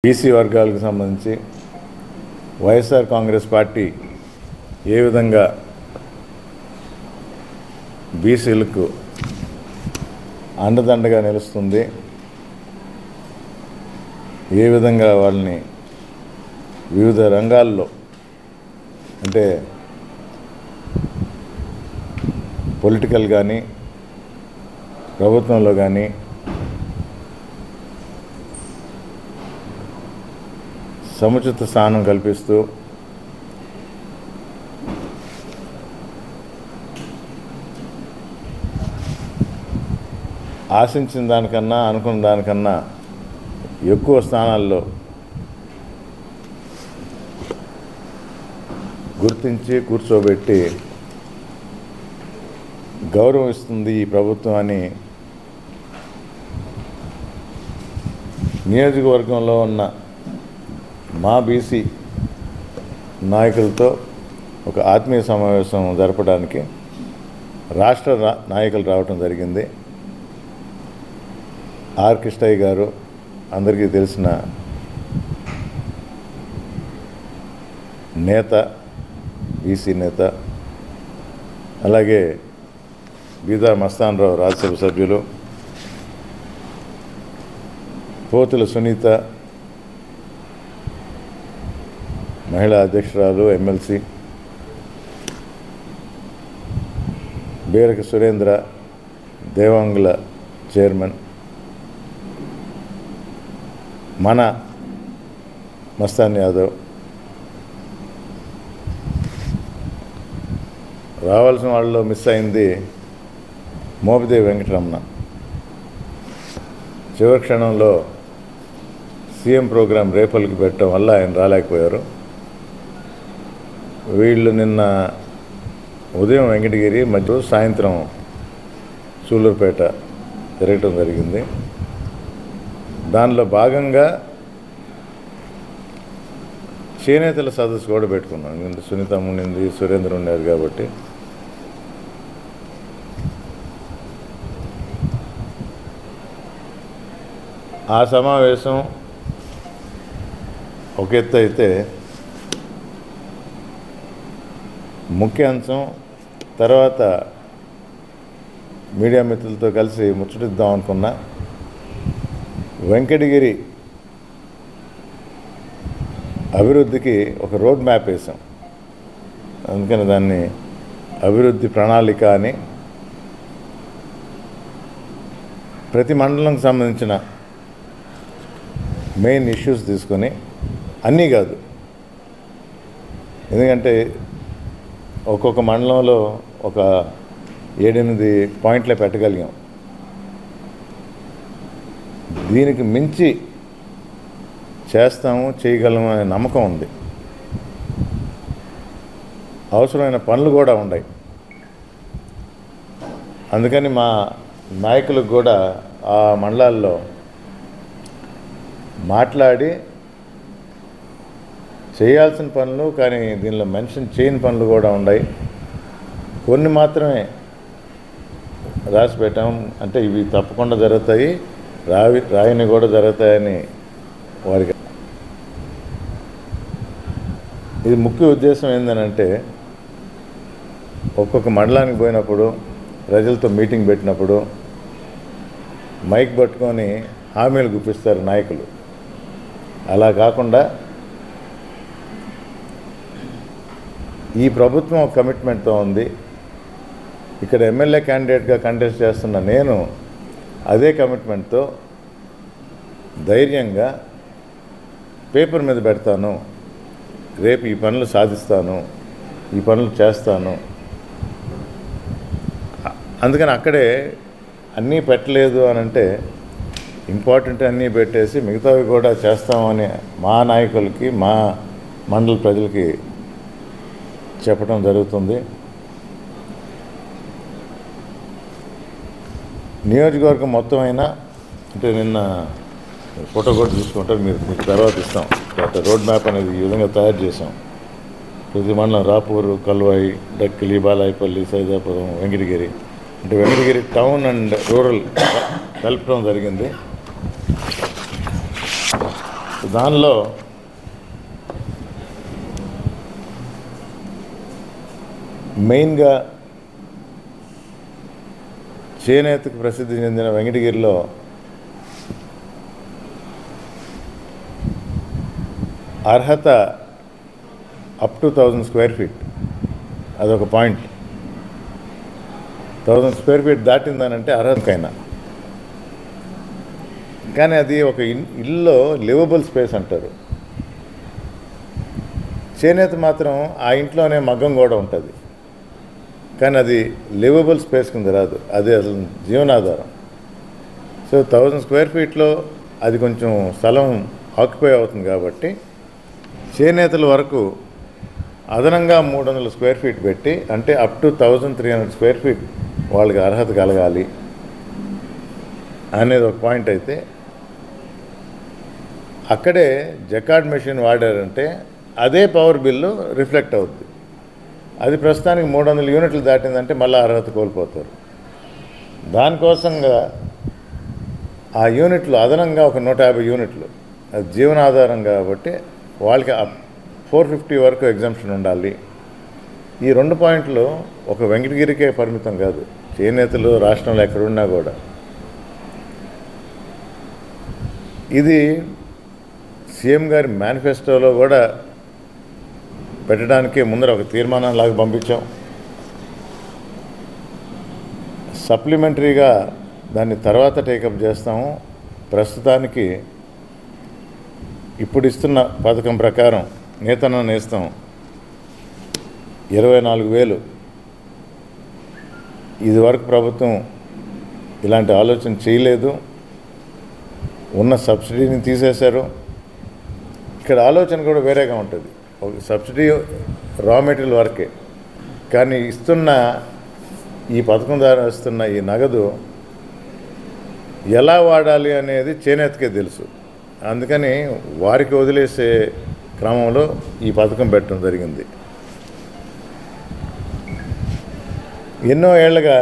BC వర్గాలకు సంబంధించి YSR Congress party ఏ విధంగా బీసీలకు అండదండగా నిలుస్తుంది, ఏ విధంగా వాళ్ళని వివిధ రంగాల్లో అంటే పొలిటికల్ కానీ ప్రభుత్వంలో కానీ సముచిత స్థానం కల్పిస్తూ ఆశించిన దానికన్నా అనుకున్న దానికన్నా ఎక్కువ స్థానాల్లో గుర్తించి కూర్చోబెట్టి గౌరవం ఇస్తుంది ఈ ప్రభుత్వం అని నియోజకవర్గంలో ఉన్న మా బీసీ నాయకులతో ఒక ఆత్మీయ సమావేశం జరపడానికి రాష్ట్ర నాయకులు రావటం జరిగింది. ఆర్ కృష్ణయ్య గారు అందరికీ తెలిసిన నేత, బీసీ నేత, అలాగే బీదా మస్తాన్ రావు రాజ్యసభ సభ్యులు, పోతుల సునీత మహిళా అధ్యక్షురాలు ఎమ్మెల్సీ, బేరక సురేంద్ర దేవాంగుల చైర్మన్, మన మస్తాన్ యాదవ్, రావాల్సిన వాళ్ళలో మిస్ అయింది మోపిదేవి వెంకటరమణ. చివరి క్షణంలో సీఎం ప్రోగ్రాం రేపలికి పెట్టడం వల్ల ఆయన రాలేకపోయారు. వీళ్ళు నిన్న ఉదయం వెంకటగిరి, మధ్య సాయంత్రం సూళ్ళూరుపేట తిరగటం జరిగింది. దానిలో భాగంగా చేనేతల సదస్సు కూడా పెట్టుకున్నాం. ఎందుకంటే సునీత ఉండింది, సురేంద్ర ఉన్నారు కాబట్టి. ఆ సమావేశం ఒక ఎత్తు అయితే, ముఖ్య అంశం తర్వాత మీడియా మిత్రులతో కలిసి ముచ్చటిద్దాం అనుకున్నా. వెంకటగిరి అభివృద్ధికి ఒక రోడ్ మ్యాప్ వేసాం. అందుకని దాన్ని అభివృద్ధి ప్రణాళిక అని ప్రతి మండలంకి సంబంధించిన మెయిన్ ఇష్యూస్ తీసుకొని, అన్నీ కాదు, ఎందుకంటే ఒక్కొక్క మండలంలో ఒక 7-8 పాయింట్లే పెట్టగలిగాం. దీనికి మించి చేస్తాము, చేయగలము అనే నమ్మకం ఉంది. అవసరమైన పనులు కూడా ఉన్నాయి. అందుకని మా నాయకులకు కూడా ఆ మండలాల్లో మాట్లాడి చేయాల్సిన పనులు, కానీ దీనిలో మెన్షన్ చేయని పనులు కూడా ఉన్నాయి. కొన్ని మాత్రమే రాసి పెట్టాం. అంటే ఇవి తప్పకుండా జరుగుతాయి, రాయని కూడా జరుగుతాయని వారికి. ఇది ముఖ్య ఉద్దేశం ఏంటంటే, ఒక్కొక్క మండలానికి పోయినప్పుడు, ప్రజలతో మీటింగ్ పెట్టినప్పుడు మైక్ పట్టుకొని హామీలు గుప్పిస్తారు నాయకులు. అలా కాకుండా ఈ ప్రభుత్వం కమిట్మెంట్తో ఉంది. ఇక్కడ ఎమ్మెల్యే క్యాండిడేట్గా కంటెస్ట్ చేస్తున్న నేను అదే కమిట్మెంట్తో ధైర్యంగా పేపర్ మీద పెడతాను, రేపు ఈ పనులు సాధిస్తాను, ఈ పనులు చేస్తాను. అందుకని అక్కడే అన్నీ పెట్టలేదు అని అంటే, ఇంపార్టెంట్ అన్నీ పెట్టేసి మిగతావి కూడా చేస్తామని మా నాయకులకి, మా మండల ప్రజలకి చెప్పడం జరుగుతుంది. నియోజకవర్గం మొత్తం అయినా, అంటే నిన్న ఫోటో కూడా తీసుకుంటారు, మీకు తర్వాత ఇస్తాం. రోడ్ మ్యాప్ అనేది ఈ విధంగా తయారు చేసాం. ప్రతి మండలం రాపూరు, కల్వాయి, డక్కిలి, బాలాయపల్లి, సైదాపురం, వెంకటగిరి, అంటే వెంకటగిరి టౌన్ అండ్ రూరల్ కలపడం జరిగింది. దానిలో మెయిన్గా చేనేతకు ప్రసిద్ధి చెందిన వెంకటగిరిలో అర్హత అప్ టు 1000 స్క్వేర్ ఫీట్, అదొక పాయింట్. 1000 స్క్వేర్ ఫీట్ దాటిందనంటే అర్హతకైనా. కానీ అది ఒక ఇల్లులో లివబుల్ స్పేస్ అంటారు. చేనేత మాత్రం ఆ ఇంట్లోనే మగ్గం కూడా ఉంటుంది, కానీ అది లివబుల్ స్పేస్ కింద రాదు, అది అసలు జీవనాధారం. సో 1000 స్క్వేర్ ఫీట్లో అది కొంచెం స్థలం ఆక్యుపై అవుతుంది కాబట్టి చేనేతల వరకు అదనంగా 300 స్క్వేర్ ఫీట్ పెట్టి, అంటే అప్ టు 1300 స్క్వేర్ ఫీట్ వాళ్ళకి అర్హత కలగాలి అనేది ఒక పాయింట్. అయితే అక్కడే జకార్డ్ మెషిన్ వాడారంటే అదే పవర్ బిల్లు రిఫ్లెక్ట్ అవుద్ది. అది ప్రస్తుతానికి 300 యూనిట్లు దాటిందంటే మళ్ళీ అర్హత కోల్పోతారు. దానికోసంగా ఆ యూనిట్లు అదనంగా ఒక 150 యూనిట్లు, అది జీవనాధారం కాబట్టి వాళ్ళకి 450 వరకు ఎగ్జంప్షన్ ఉండాలి. ఈ 2 పాయింట్లు ఒక వెంకటగిరికే పరిమితం కాదు, చేనేతలు రాష్ట్రంలో ఎక్కడున్నా కూడా. ఇది సీఎం గారి మేనిఫెస్టోలో కూడా పెట్టడానికి ముందర ఒక తీర్మానం లాగా పంపించాం. సప్లిమెంటరీగా దాన్ని తర్వాత టేకప్ చేస్తాము. ప్రస్తుతానికి ఇప్పుడు ఇస్తున్న పథకం ప్రకారం నేతన్న నేస్తం 24,000. ఇది వరకు ప్రభుత్వం ఇలాంటి ఆలోచన చేయలేదు, ఉన్న సబ్సిడీని తీసేశారు. ఇక్కడ ఆలోచన కూడా వేరేగా ఉంటుంది. ఒక సబ్సిడీ రా మెటీరియల్ వరకే, కానీ ఇస్తున్న ఈ పథకం ద్వారా ఇస్తున్న ఈ నగదు ఎలా వాడాలి అనేది చేనేతకే తెలుసు. అందుకని వారికి వదిలేసే క్రమంలో ఈ పథకం పెట్టడం జరిగింది. ఎన్నో ఏళ్ళుగా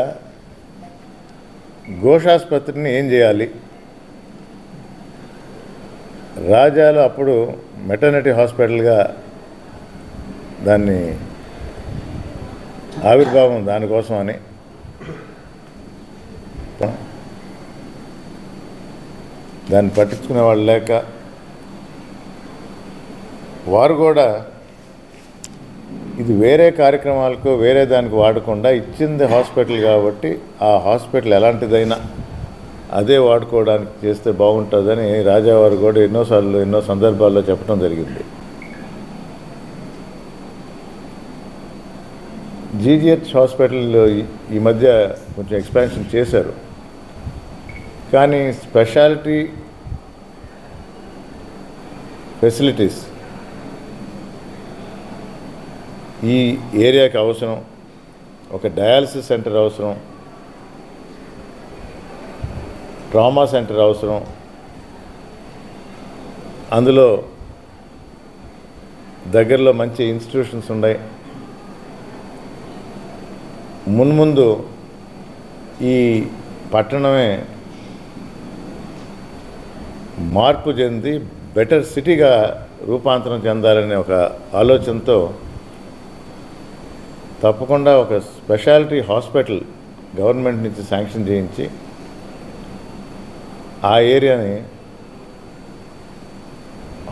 ఘోషాసుపత్రిని ఏం చేయాలి, రాజాలు అప్పుడు మెటర్నిటీ హాస్పిటల్గా దాన్ని ఆవిర్భావం దానికోసం అని దాన్ని పట్టించుకునే వాళ్ళు లేక వారు కూడా ఇది వేరే కార్యక్రమాలకు వేరే దానికి వాడకుండా ఇచ్చింది హాస్పిటల్ కాబట్టి ఆ హాస్పిటల్ ఎలాంటిదైనా అదే వాడుకోవడానికి చేస్తే బాగుంటుందని రాజావారు కూడా ఎన్నోసార్లు ఎన్నో సందర్భాల్లో చెప్పడం జరిగింది. జీజీహెచ్ హాస్పిటల్లో ఈ మధ్య కొంచెం ఎక్స్పాన్షన్ చేశారు, కానీ స్పెషాలిటీ ఫెసిలిటీస్ ఈ ఏరియాకి అవసరం. ఒక డయాలసిస్ సెంటర్ అవసరం, ట్రామా సెంటర్ అవసరం. అందులో దగ్గరలో మంచి ఇన్స్టిట్యూషన్స్ ఉన్నాయి. మున్ముందు ఈ పట్టణమే మార్పు చెంది బెటర్ సిటీగా రూపాంతరం చెందాలనే ఒక ఆలోచనతో తప్పకుండా ఒక స్పెషాలిటీ హాస్పిటల్ గవర్నమెంట్ నుంచి శాంక్షన్ చేయించి ఆ ఏరియాని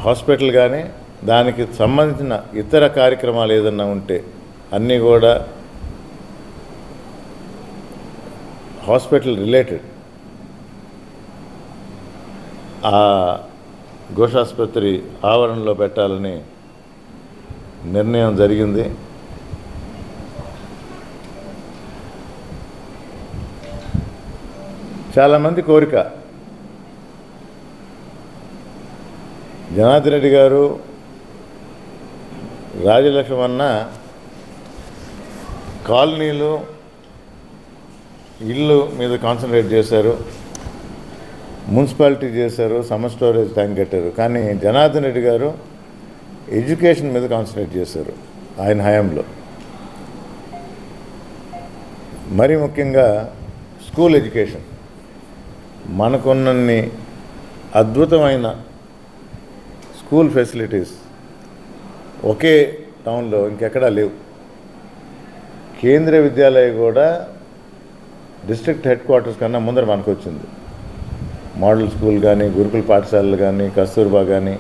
హాస్పిటల్ కానీ దానికి సంబంధించిన ఇతర కార్యక్రమాలు ఏదన్నా ఉంటే అన్నీ కూడా హాస్పిటల్ రిలేటెడ్ ఆ ఘోషాసుపత్రి ఆవరణలో పెట్టాలని నిర్ణయం జరిగింది. చాలామంది కోరిక, జనార్దన్ రెడ్డి గారు రాజలక్ష్మణ కాలనీలు ఇల్లు మీద కాన్సన్ట్రేట్ చేశారు, మున్సిపాలిటీ చేశారు, సమ్మర్ స్టోరేజ్ ట్యాంక్ కట్టారు. కానీ జనార్దన్ రెడ్డి గారు ఎడ్యుకేషన్ మీద కాన్సన్ట్రేట్ చేశారు ఆయన హయాంలో. మరీ ముఖ్యంగా స్కూల్ ఎడ్యుకేషన్. మనకున్నన్ని అద్భుతమైన స్కూల్ ఫెసిలిటీస్ ఒకే టౌన్లో ఇంకెక్కడా లేవు. కేంద్రీయ విద్యాలయం కూడా డిస్ట్రిక్ట్ హెడ్ క్వార్టర్స్ కన్నా ముందర మనకు వచ్చింది. మోడల్ స్కూల్ కానీ, గురుకుల పాఠశాలలు కానీ, కస్తూర్బా కానీ,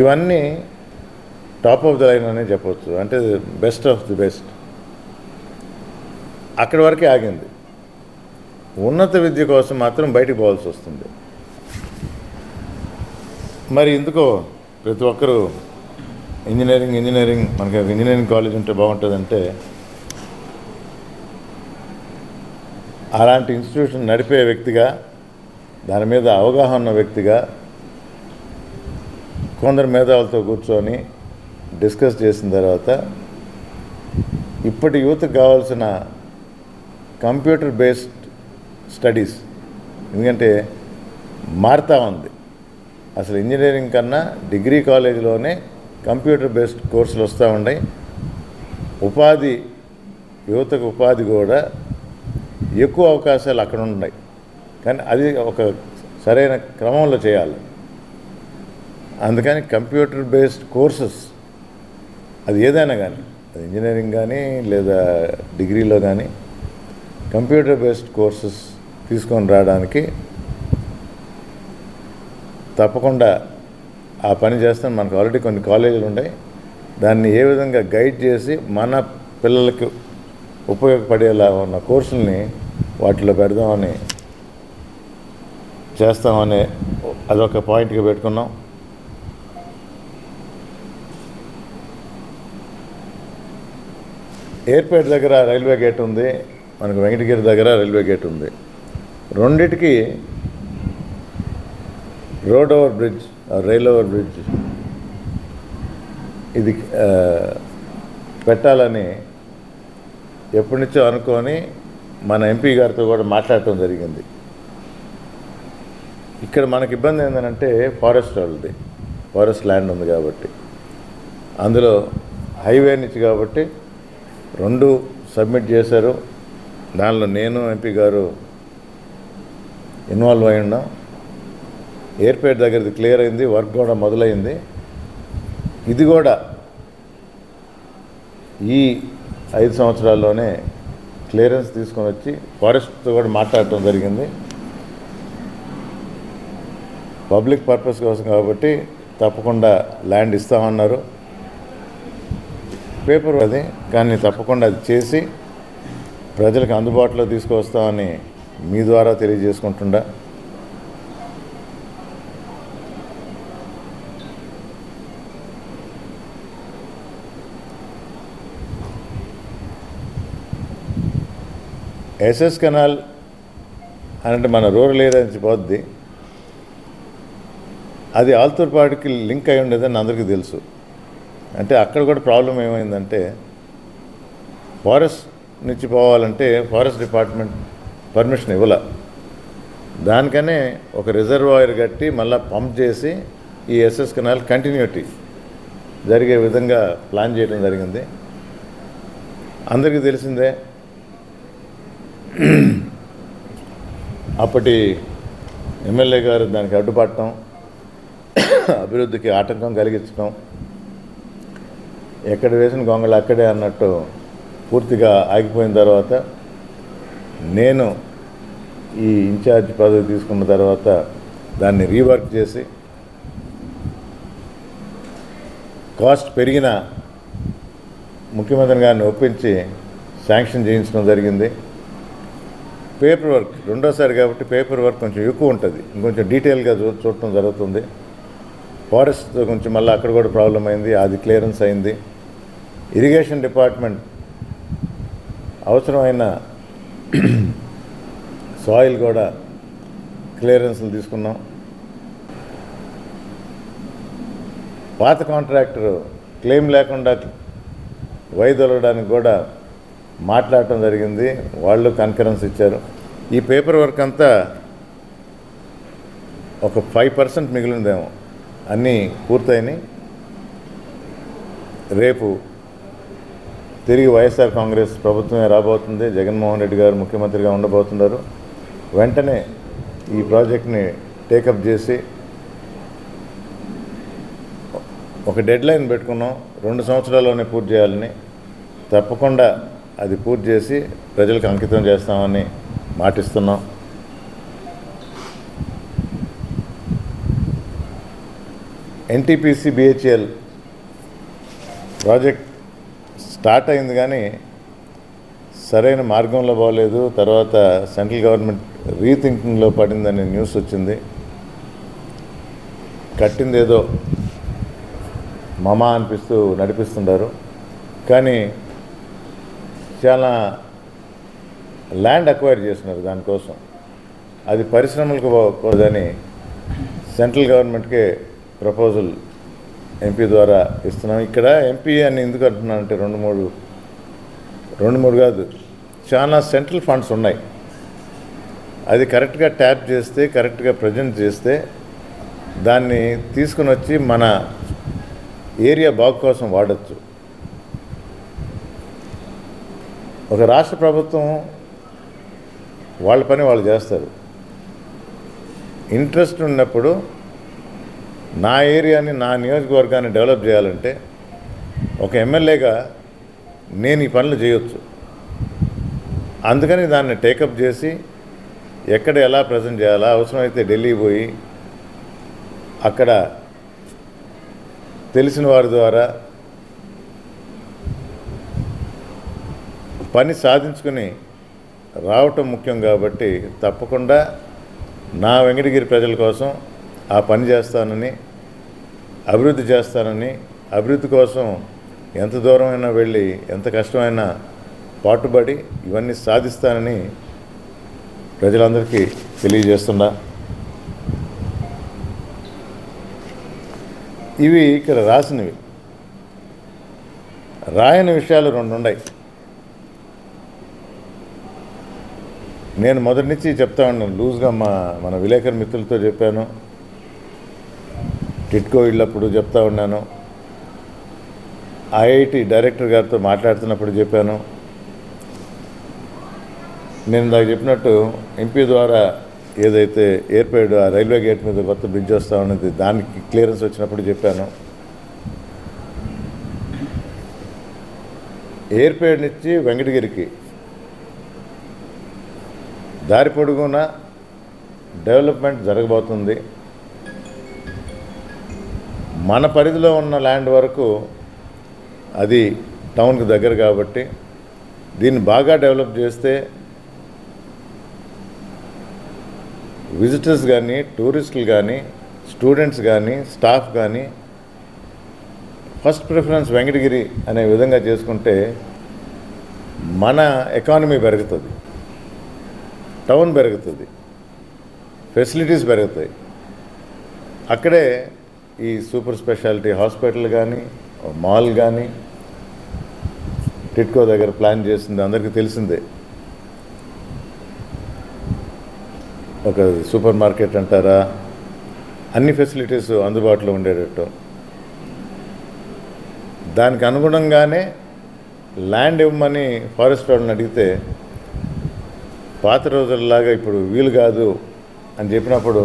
ఇవన్నీ టాప్ ఆఫ్ ద లైన్ అనే చెప్పవచ్చు. అంటే బెస్ట్ ఆఫ్ ది బెస్ట్. అక్కడి వరకే ఆగింది. ఉన్నత విద్య కోసం మాత్రం బయటికి పోవాల్సి వస్తుంది. మరి ఎందుకో ప్రతి ఒక్కరూ ఇంజనీరింగ్ మనకి ఇంజనీరింగ్ కాలేజ్ ఉంటే బాగుంటుందంటే, అలాంటి ఇన్స్టిట్యూషన్ నడిపే వ్యక్తిగా, దాని మీద అవగాహన ఉన్న వ్యక్తిగా కొందరు మేధావులతో కూర్చొని డిస్కస్ చేసిన తర్వాత ఇప్పటి యూత్కి కావాల్సిన కంప్యూటర్ బేస్డ్ స్టడీస్, ఎందుకంటే మారుతూ ఉంది. అసలు ఇంజనీరింగ్ కన్నా డిగ్రీ కాలేజీలోనే కంప్యూటర్ బేస్డ్ కోర్సులు వస్తూ ఉన్నాయి. యువతకు ఉపాధి కూడా ఎక్కువ అవకాశాలు అక్కడ ఉన్నాయి. కానీ అది ఒక సరైన క్రమంలో చేయాలి. అందుకని కంప్యూటర్ బేస్డ్ కోర్సెస్, అది ఏదైనా కానీ, అది ఇంజనీరింగ్ కానీ లేదా డిగ్రీలో కానీ, కంప్యూటర్ బేస్డ్ కోర్సెస్ తీసుకొని రావడానికి తప్పకుండా ఆ పని చేస్తాం. మనకు ఆల్రెడీ కొన్ని కాలేజీలు ఉన్నాయి. దాన్ని ఏ విధంగా గైడ్ చేసి మన పిల్లలకు ఉపయోగపడేలా ఉన్న కోర్సుల్ని వాటిలో పెడదామని చేస్తామని అదొక పాయింట్గా పెట్టుకున్నాం. ఎయిర్పేట దగ్గర రైల్వే గేట్ ఉంది, మనకు వెంకటగిరి దగ్గర రైల్వే గేట్ ఉంది. రెండిటికి road over bridge, rail over bridge ఇది పెట్టాలని ఎప్పటి నుంచో అనుకొని మన ఎంపీ గారితో కూడా మాట్లాడటం జరిగింది. ఇక్కడ మనకి ఇబ్బంది ఏంటంటే ఫారెస్ట్ ల్యాండ్ ఉంది కాబట్టి, అందులో హైవే నుంచి కాబట్టి 2 సబ్మిట్ చేశారు. దానిలో నేను ఎంపీ గారు ఇన్వాల్వ్ అయి ఉన్నాం. ఎయిర్పేట్ దగ్గరది క్లియర్ అయింది, వర్క్ కూడా మొదలైంది. ఇది కూడా ఈ 5 సంవత్సరాల్లోనే క్లియరెన్స్ తీసుకొని వచ్చి ఫారెస్ట్తో కూడా మాట్లాడటం జరిగింది. పబ్లిక్ పర్పస్ కోసం కాబట్టి తప్పకుండా ల్యాండ్ ఇస్తామన్నారు. పేపర్ అది, కానీ తప్పకుండా అది చేసి ప్రజలకు అందుబాటులో తీసుకువస్తామని మీ ద్వారా తెలియజేసుకుంటుండా. ఎస్ఎస్ కెనాల్ అంటే మన రూరల్ ఏరియా నుంచి పోద్ది. అది ఆల్తూర్పాడుకి లింక్ అయి ఉండేదని అందరికీ తెలుసు. అంటే అక్కడ కూడా ప్రాబ్లం ఏమైందంటే, ఫారెస్ట్ నుంచి పోవాలంటే ఫారెస్ట్ డిపార్ట్మెంట్ పర్మిషన్ ఇవ్వాల. దానికనే ఒక రిజర్వాయర్ కట్టి మళ్ళీ పంప్ చేసి ఈ ఎస్ఎస్ కెనాల్ కంటిన్యూటీ జరిగే విధంగా ప్లాన్ చేయడం జరిగింది. అందరికీ తెలిసిందే, అప్పటి ఎమ్మెల్యే గారు దానికి అడ్డుపడటం, అభివృద్ధికి ఆటంకం కలిగించడం, ఎక్కడ వేసిన గొంగళి అక్కడే అన్నట్టు పూర్తిగా ఆగిపోయిన తర్వాత నేను ఈ ఇన్ఛార్జ్ పదవి తీసుకున్న తర్వాత దాన్ని రీవర్క్ చేసి కాస్ట్ పెరిగిన ముఖ్యమంత్రి గారిని ఒప్పించి శాంక్షన్ చేయించడం జరిగింది. పేపర్ వర్క్ రెండోసారి కాబట్టి పేపర్ వర్క్ కొంచెం ఎక్కువ ఉంటుంది, ఇంకొంచెం డీటెయిల్గా చూడటం జరుగుతుంది. ఫారెస్ట్ కొంచెం మళ్ళీ అక్కడ కూడా ప్రాబ్లం అయింది, అది క్లియరెన్స్ అయింది. ఇరిగేషన్ డిపార్ట్మెంట్ అవసరమైన సాయిల్ కూడా క్లియరెన్స్లు తీసుకున్నాం. పాత కాంట్రాక్టర్ క్లెయిమ్ లేకుండా వైదొలగడానికి కూడా మాట్లాడటం జరిగింది, వాళ్ళు కన్కరెన్స్ ఇచ్చారు. ఈ పేపర్ వర్క్ అంతా ఒక 5% మిగిలిందేమో, అన్నీ పూర్తయినాయి. రేపు తిరిగి వైఎస్ఆర్ కాంగ్రెస్ ప్రభుత్వమే రాబోతుంది, జగన్మోహన్ రెడ్డి గారు ముఖ్యమంత్రిగా ఉండబోతున్నారు. వెంటనే ఈ ప్రాజెక్ట్ని టేకప్ చేసి ఒక డెడ్లైన్ పెట్టుకున్నాం, 2 సంవత్సరాల్లోనే పూర్తి చేయాలని. తప్పకుండా అది పూర్తి చేసి ప్రజలకు అంకితం చేస్తామని మాటిస్తున్నాం. ఎన్టీపీసీ బిహెచ్ఎల్ ప్రాజెక్ట్ స్టార్ట్ అయింది కానీ సరైన మార్గంలో బాగలేదు. తర్వాత సెంట్రల్ గవర్నమెంట్ రీథింకింగ్లో పడిందనే న్యూస్ వచ్చింది. కట్టిందేదో మమా అనిపిస్తూ నడిపిస్తున్నారు, కానీ చాలా ల్యాండ్ అక్వైర్ చేస్తున్నారు దానికోసం. అది పరిశ్రమలకు పోదని సెంట్రల్ గవర్నమెంట్కే ప్రపోజల్ ఎంపీ ద్వారా ఇస్తున్నాం. ఇక్కడ ఎంపీ అని ఎందుకు అంటున్నానంటే రెండు మూడు కాదు, చాలా సెంట్రల్ ఫండ్స్ ఉన్నాయి. అది కరెక్ట్గా ట్యాప్ చేస్తే, కరెక్ట్గా ప్రజెంట్ చేస్తే దాన్ని తీసుకుని వచ్చి మన ఏరియా బాగు కోసం వాడచ్చు. ఒక రాష్ట్ర ప్రభుత్వం వాళ్ళ పని వాళ్ళు చేస్తారు. ఇంట్రెస్ట్ ఉన్నప్పుడు నా ఏరియాని, నా నియోజకవర్గాన్ని డెవలప్ చేయాలంటే ఒక ఎమ్మెల్యేగా నేను ఈ పనులు చేయొచ్చు. అందుకని దాన్ని టేకప్ చేసి ఎక్కడ ఎలా ప్రజెంట్ చేయాలా, అవసరమైతే ఢిల్లీ పోయి అక్కడ తెలిసిన వారి ద్వారా పని సాధించుకుని రావటం ముఖ్యం. కాబట్టి తప్పకుండా నా వెంకటగిరి ప్రజల కోసం ఆ పని చేస్తానని, అభివృద్ధి చేస్తానని, అభివృద్ధి కోసం ఎంత దూరమైనా వెళ్ళి ఎంత కష్టమైనా పాటుపడి ఇవన్నీ సాధిస్తానని ప్రజలందరికీ తెలియజేస్తున్నా. ఇవి ఇక్కడ రాసినవి. రాయని విషయాలు 2 ఉన్నాయి. నేను మొదటి నుంచి చెప్తా ఉన్నాను, లూజ్గా మన విలేకరు మిత్రులతో చెప్పాను, టిట్కో ఇళ్ళప్పుడు చెప్తా ఉన్నాను, ఐఐటి డైరెక్టర్ గారితో మాట్లాడుతున్నప్పుడు చెప్పాను. నేను ఇందాక చెప్పినట్టు ఎంపీ ద్వారా ఏదైతే ఏర్పాడు ఆ రైల్వే గేట్ మీద కొత్త బ్రిడ్జ్ వస్తూ ఉన్నది, దానికి క్లియరెన్స్ వచ్చినప్పుడు చెప్పాను. ఏర్పాడు నుంచి వెంకటగిరికి దారి పొడుగున డెవలప్మెంట్ జరగబోతుంది. మన పరిధిలో ఉన్న ల్యాండ్ వరకు అది టౌన్కి దగ్గర కాబట్టి దీన్ని బాగా డెవలప్ చేస్తే విజిటర్స్ కానీ, టూరిస్టులు కానీ, స్టూడెంట్స్ కానీ, స్టాఫ్ కానీ ఫస్ట్ ప్రిఫరెన్స్ వెంకటగిరి అనే విధంగా చేసుకుంటే మన ఎకానమీ పెరుగుతుంది, టౌన్ పెరుగుతుంది, ఫెసిలిటీస్ పెరుగుతాయి. అక్కడే ఈ సూపర్ స్పెషాలిటీ హాస్పిటల్ కానీ, మాల్ కానీ టిట్కో దగ్గర ప్లాన్ చేసింది అందరికీ తెలిసిందే. ఒక సూపర్ మార్కెట్ అంటారా, అన్ని ఫెసిలిటీస్ అందుబాటులో ఉండేటట్టు. దానికి అనుగుణంగానే ల్యాండ్ ఇవ్వమని ఫారెస్ట్ వాళ్ళని అడిగితే పాత రోజుల్లాగా ఇప్పుడు వీలు కాదు అని చెప్పినప్పుడు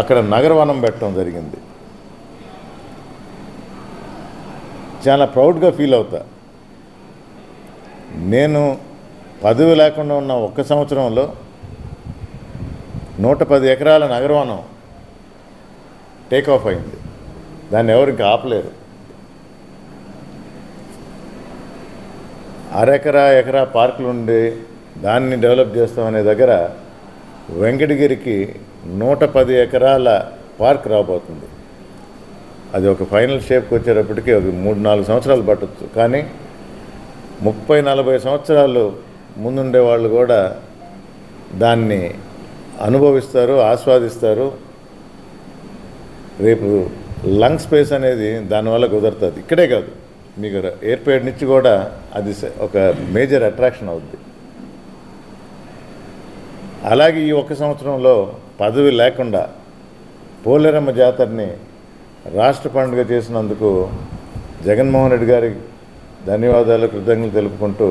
అక్కడ నగరవనం పెట్టడం జరిగింది. చాలా ప్రౌడ్గా ఫీల్ అవుతా. నేను పదవి లేకుండా ఉన్న 1 సంవత్సరంలో 110 ఎకరాల నగరవనం టేక్ ఆఫ్ అయింది. దాన్ని ఎవరు ఇంకా ఆపలేరు. ఎకరా పార్కులు ఉండి దాన్ని డెవలప్ చేస్తామనే దగ్గర వెంకటగిరికి 110 ఎకరాల పార్క్ రాబోతుంది. అది ఒక ఫైనల్ షేప్కి వచ్చేటప్పటికి ఒక 3-4 సంవత్సరాలు పట్టచ్చు. కానీ 30-40 సంవత్సరాలు ముందుండే వాళ్ళు కూడా దాన్ని అనుభవిస్తారు, ఆస్వాదిస్తారు. రేపు లంగ్ స్పేస్ అనేది దానివల్ల కుదురుతుంది. ఇక్కడే కాదు, మీకు ఎయిర్పోర్ట్ నుంచి కూడా అది ఒక మేజర్ అట్రాక్షన్ అవుద్ది. అలాగే ఈ 1 సంవత్సరంలో పదవి లేకుండా పోలేరమ్మ జాతరని రాష్ట్ర పండుగ చేసినందుకు జగన్మోహన్ రెడ్డి గారికి ధన్యవాదాలు, కృతజ్ఞతలు తెలుపుకుంటూ,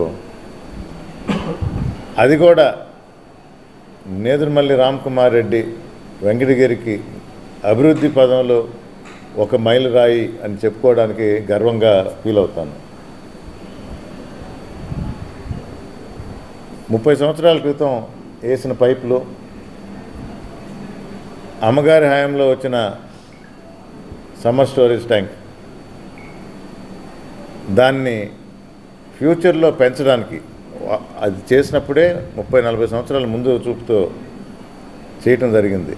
అది కూడా నేదురుమల్లి రామ్ కుమార్ రెడ్డి వెంకటగిరికి అభివృద్ధి పదంలో ఒక మైలురాయి అని చెప్పుకోవడానికి గర్వంగా ఫీల్ అవుతాను. 30 సంవత్సరాల క్రితం వేసిన పైపులు, అమ్మగారి హయాంలో వచ్చిన సమ్మర్ స్టోరేజ్ ట్యాంక్, దాన్ని ఫ్యూచర్లో పెంచడానికి అది చేసినప్పుడే 30-40 సంవత్సరాల ముందు చూపుతో చేయటం జరిగింది.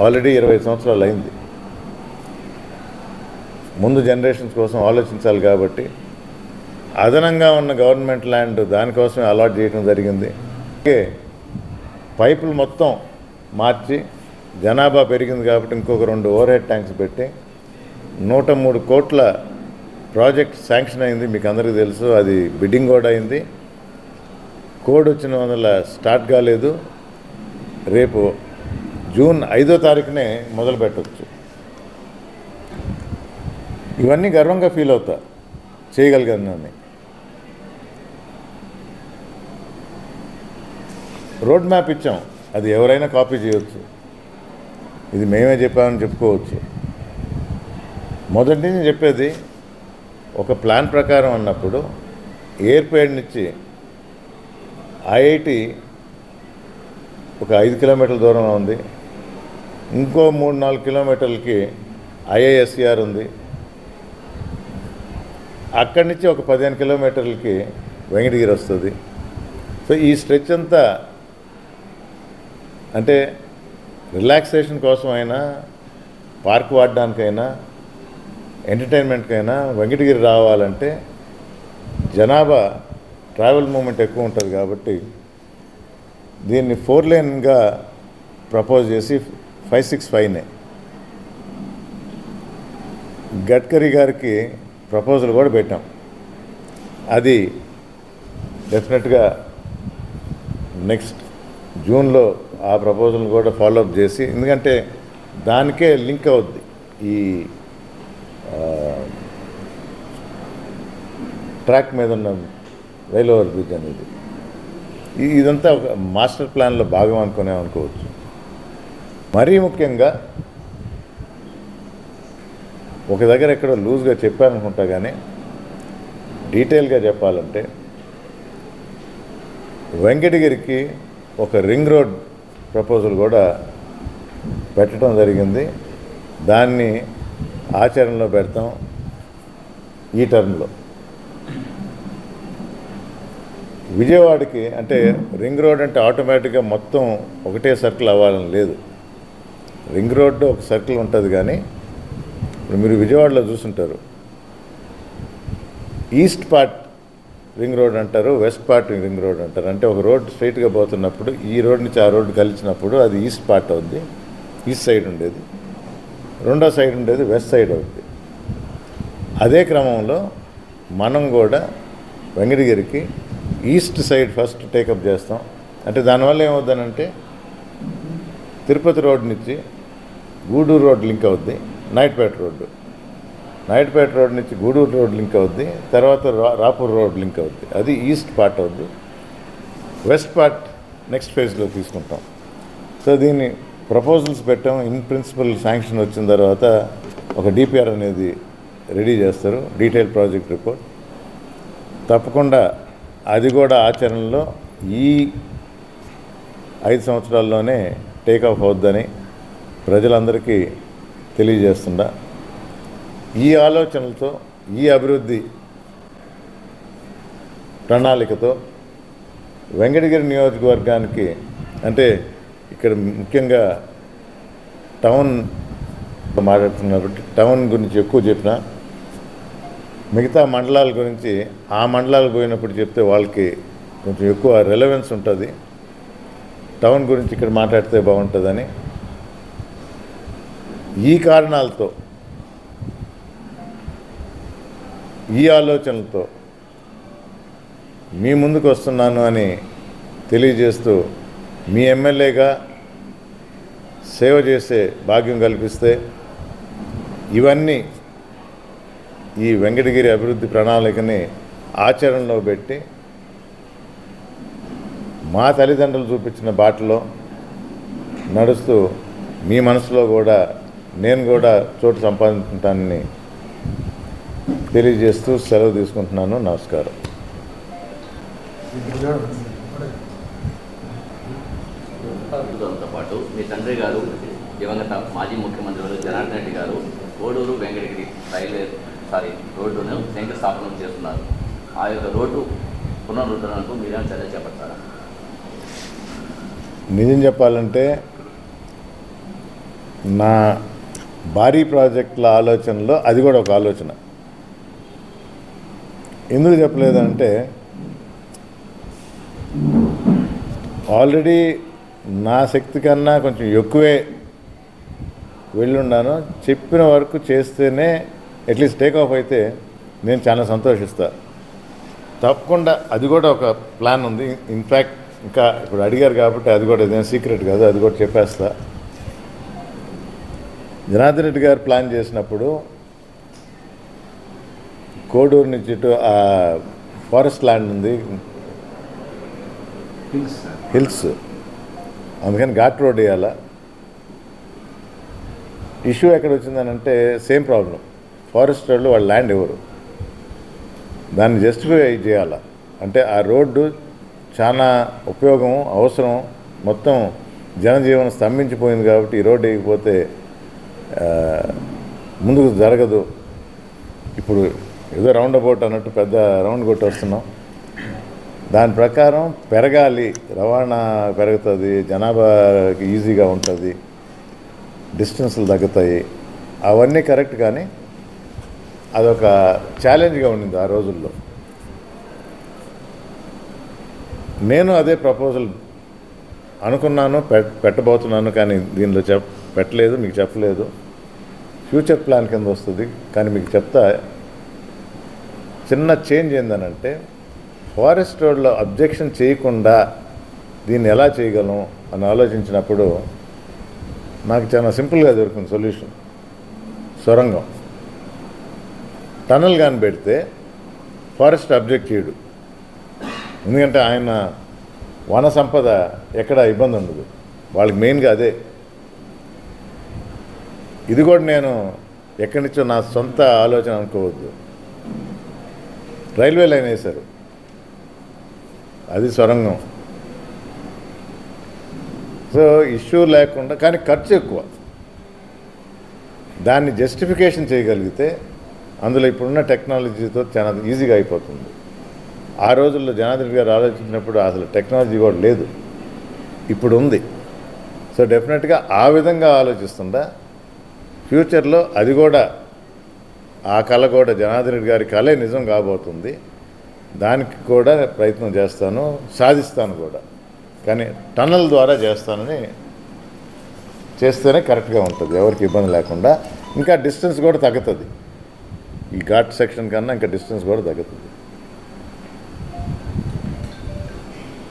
ఆల్రెడీ 20 సంవత్సరాలు అయింది. ముందు జనరేషన్స్ కోసం ఆలోచించాలి కాబట్టి అదనంగా ఉన్న గవర్నమెంట్ ల్యాండ్ దానికోసమే అలాట్ చేయడం జరిగింది. పైపులు మొత్తం మార్చి జనాభా పెరిగింది కాబట్టి ఇంకొక 2 ఓవర్ హెడ్ ట్యాంక్స్ పెట్టి 103 కోట్ల ప్రాజెక్ట్ శాంక్షన్ అయింది. మీకు అందరికీ తెలుసు. అది బిడ్డింగ్ కూడా అయింది. కోడ్ వచ్చిన వల్ల స్టార్ట్ కాలేదు. రేపు జూన్ 5వ తారీఖునే మొదలు పెట్టవచ్చు. ఇవన్నీ గర్వంగా ఫీల్ అవుతా చేయగలిగానని. రోడ్ మ్యాప్ ఇచ్చాం, అది ఎవరైనా కాపీ చేయవచ్చు. ఇది మేమే చెప్పామని చెప్పుకోవచ్చు. మొదటి నుంచి చెప్పేది ఒక ప్లాన్ ప్రకారం అన్నప్పుడు ఎయిర్పోర్ట్ నుంచి ఐఐటి ఒక 5 కిలోమీటర్ల దూరంలో ఉంది. ఇంకో 3-4 కిలోమీటర్లకి ఐఐఎస్సిఆర్ ఉంది. అక్కడి నుంచి ఒక 15 కిలోమీటర్లకి వెంకటగిరి వస్తుంది. సో ఈ స్ట్రెచ్ అంతా అంటే రిలాక్సేషన్ కోసం అయినా, పార్క్ వాడడానికైనా, ఎంటర్టైన్మెంట్కైనా వెంకటగిరి రావాలంటే జనాభా ట్రావెల్ మూమెంట్ ఎక్కువ ఉంటుంది కాబట్టి దీన్ని 4 లేన్గా ప్రపోజ్ చేసి 565నే గడ్కరీ గారికి ప్రపోజల్ కూడా పెట్టాం. అది డెఫినెట్గా నెక్స్ట్ జూన్లో ఆ ప్రపోజల్ కూడా ఫాలోఅప్ చేసి, ఎందుకంటే దానికే లింక్ అవుద్ది ఈ ట్రాక్ మీద ఉన్న రైల్ ఓవర్ బ్రిడ్జ్ అనేది. ఇదంతా ఒక మాస్టర్ ప్లాన్లో భాగం అనుకోవచ్చు. మరీ ముఖ్యంగా ఒక దగ్గర ఎక్కడో లూజ్గా చెప్పాననుకుంటా, కానీ డీటెయిల్గా చెప్పాలంటే వెంకటగిరికి ఒక రింగ్ రోడ్ ప్రపోజల్ కూడా పెట్టడం జరిగింది. దాన్ని ఆచరణలో పెడతాం ఈ టర్మ్లో. విజయవాడకి అంటే రింగ్ రోడ్ అంటే ఆటోమేటిక్గా మొత్తం ఒకటే సర్కిల్ అవ్వాలని లేదు. రింగ్ రోడ్డు ఒక సర్కిల్ ఉంటుంది, కానీ ఇప్పుడు మీరు విజయవాడలో చూసుంటారు, ఈస్ట్ పార్ట్ రింగ్ రోడ్ అంటారు, వెస్ట్ పార్ట్ రింగ్ రోడ్ అంటారు. అంటే ఒక రోడ్ స్ట్రైట్గా పోతున్నప్పుడు ఈ రోడ్ నుంచి ఆ రోడ్డు కలిసినప్పుడు అది ఈస్ట్ పార్ట్ అవుద్ది, ఈస్ట్ సైడ్ ఉండేది. రెండో సైడ్ ఉండేది వెస్ట్ సైడ్ అవుద్ది. అదే క్రమంలో మనం కూడా వెంకటగిరికి ఈస్ట్ సైడ్ ఫస్ట్ టేకప్ చేస్తాం. అంటే దానివల్ల ఏమవుద్దనంటే తిరుపతి రోడ్ నుంచి గూడూరు రోడ్ లింక్ అవుద్ది, నాయుడుపేట రోడ్ నుంచి గూడూరు రోడ్ లింక్ అవుద్ది, తర్వాత రాపూర్ రోడ్ లింక్ అవుద్ది. అది ఈస్ట్ పార్ట్ అవుద్ది. వెస్ట్ పార్ట్ నెక్స్ట్ ఫేజ్లో తీసుకుంటాం. సో దీన్ని ప్రపోజల్స్ పెట్టాం. ఇన్ ప్రిన్సిపల్ శాంక్షన్ వచ్చిన తర్వాత ఒక డిపిఆర్ అనేది రెడీ చేస్తారు, డీటెయిల్ ప్రాజెక్ట్ రిపోర్ట్. తప్పకుండా అది కూడా ఆచరణలో ఈ 5 సంవత్సరాల్లోనే టేకాఫ్ అవుద్దని ప్రజలందరికీ తెలియజేస్తుండా. ఈ ఆలోచనలతో, ఈ అభివృద్ధి ప్రణాళికతో వెంకటగిరి నియోజకవర్గానికి, అంటే ఇక్కడ ముఖ్యంగా టౌన్ మాట్లాడుతున్నారు, టౌన్ గురించి ఎక్కువ చెప్పిన, మిగతా మండలాల గురించి ఆ మండలాలు పోయినప్పుడు చెప్తే వాళ్ళకి కొంచెం ఎక్కువ రెలవెన్స్ ఉంటుంది. టౌన్ గురించి ఇక్కడ మాట్లాడితే బాగుంటుందని ఈ కారణాలతో, ఈ ఆలోచనలతో మీ ముందుకు వస్తున్నాను అని తెలియజేస్తూ, మీ ఎమ్మెల్యేగా సేవ చేసే భాగ్యం కల్పిస్తే ఇవన్నీ ఈ వెంకటగిరి అభివృద్ధి ప్రణాళికని ఆచరణలో పెట్టి మా తల్లిదండ్రులు చూపించిన బాటలో నడుస్తూ మీ మనసులో కూడా నేను కూడా చోటు సంపాదించడాన్ని తెలియజేస్తూ సెలవు తీసుకుంటున్నాను. నమస్కారం. తో పాటు మీ తండ్రి గారు దివంగత మాజీ ముఖ్యమంత్రి జనార్దన్ రెడ్డి గారు కోడూరు వెంకటగిరి రోడ్డును శంకుస్థాపన చేస్తున్నారు. ఆ యొక్క రోడ్డు పునరుద్ధరణకు మీరేం చర్య చేపడతారా? నిజం చెప్పాలంటే నా భారీ ప్రాజెక్టుల ఆలోచనలో అది కూడా ఒక ఆలోచన. ఎందుకు చెప్పలేదంటే ఆల్రెడీ నా శక్తి కన్నా కొంచెం ఎక్కువే వెళ్ళున్నాను. చెప్పిన వరకు చేస్తేనే అట్లీస్ట్ టేక్ ఆఫ్ అయితే నేను చాలా సంతోషిస్తా. తప్పకుండా అది కూడా ఒక ప్లాన్ ఉంది. ఇన్ఫ్యాక్ట్ ఇంకా ఇప్పుడు అడిగారు కాబట్టి అది కూడా ఏదైనా సీక్రెట్ కాదు, అది కూడా చెప్పేస్తా. జనార్దన్ రెడ్డి గారు ప్లాన్ చేసినప్పుడు కోడూరు నుంచి ఇటు ఆ ఫారెస్ట్ ల్యాండ్ ఉంది, హిల్స్, అందుకని ఘాట్ రోడ్ వేయాలా. ఇష్యూ ఎక్కడ వచ్చిందనంటే సేమ్ ప్రాబ్లం, ఫారెస్ట్ వాళ్ళు వాళ్ళ ల్యాండ్ ఇవ్వరు, దాన్ని జస్టిఫై చేయాలా. అంటే ఆ రోడ్డు చాలా ఉపయోగం అవసరం, మొత్తం జనజీవనం స్తంభించిపోయింది కాబట్టి ఈ రోడ్డు వేయకపోతే ముందుకు జరగదు. ఇప్పుడు ఏదో రౌండ్ అబౌట్ అన్నట్టు పెద్ద రౌండ్ కొట్టి వస్తున్నాం. దాని ప్రకారం పెరగాలి, రవాణా పెరుగుతుంది, జనాభాకి ఈజీగా ఉంటుంది, డిస్టెన్స్లు తగ్గుతాయి, అవన్నీ కరెక్ట్. కానీ అదొక ఛాలెంజ్గా ఉండింది ఆ రోజుల్లో. నేను అదే ప్రపోజల్ అనుకున్నాను, పెట్టబోతున్నాను, కానీ దీనిలో పెట్టలేదు, మీకు చెప్పలేదు. ఫ్యూచర్ ప్లాన్ కింద వస్తుంది. కానీ మీకు చెప్తా, చిన్న చేంజ్ ఏందనంటే ఫారెస్ట్ రోడ్లో అబ్జెక్షన్ చేయకుండా దీన్ని ఎలా చేయగలం అని ఆలోచించినప్పుడు నాకు చాలా సింపుల్గా దొరికింది సొల్యూషన్. సొరంగం, టనల్ కానీ పెడితే ఫారెస్ట్ అబ్జెక్ట్ చేయడు, ఎందుకంటే ఆయన వన సంపద ఎక్కడ ఇబ్బంది ఉండదు, వాళ్ళకి మెయిన్గా అదే. ఇది కూడా నేను ఎక్కడి నుంచో నా సొంత ఆలోచన అనుకోవద్దు. రైల్వే లైన్ వేశారు, అది సొరంగం. సో ఇష్యూ లేకుండా, కానీ ఖర్చు ఎక్కువ. దాన్ని జస్టిఫికేషన్ చేయగలిగితే అందులో ఇప్పుడున్న టెక్నాలజీతో చాలా ఈజీగా అయిపోతుంది. ఆ రోజుల్లో జనార్దన్ గారు ఆలోచించినప్పుడు అసలు టెక్నాలజీ కూడా లేదు, ఇప్పుడు ఉంది. సో డెఫినెట్గా ఆ విధంగా ఆలోచిస్తుందా ఫ్యూచర్లో అది కూడా, ఆ కళ కూడా జనార్దన్ రెడ్డి గారి కళే నిజం కాబోతుంది. దానికి కూడా ప్రయత్నం చేస్తాను, సాధిస్తాను కూడా. కానీ టన్నల్ ద్వారా చేస్తేనే కరెక్ట్గా ఉంటుంది, ఎవరికి ఇబ్బంది లేకుండా. ఇంకా డిస్టెన్స్ కూడా తగ్గుతుంది, ఈ ఘాట్ సెక్షన్ కన్నా ఇంకా డిస్టెన్స్ కూడా తగ్గుతుంది.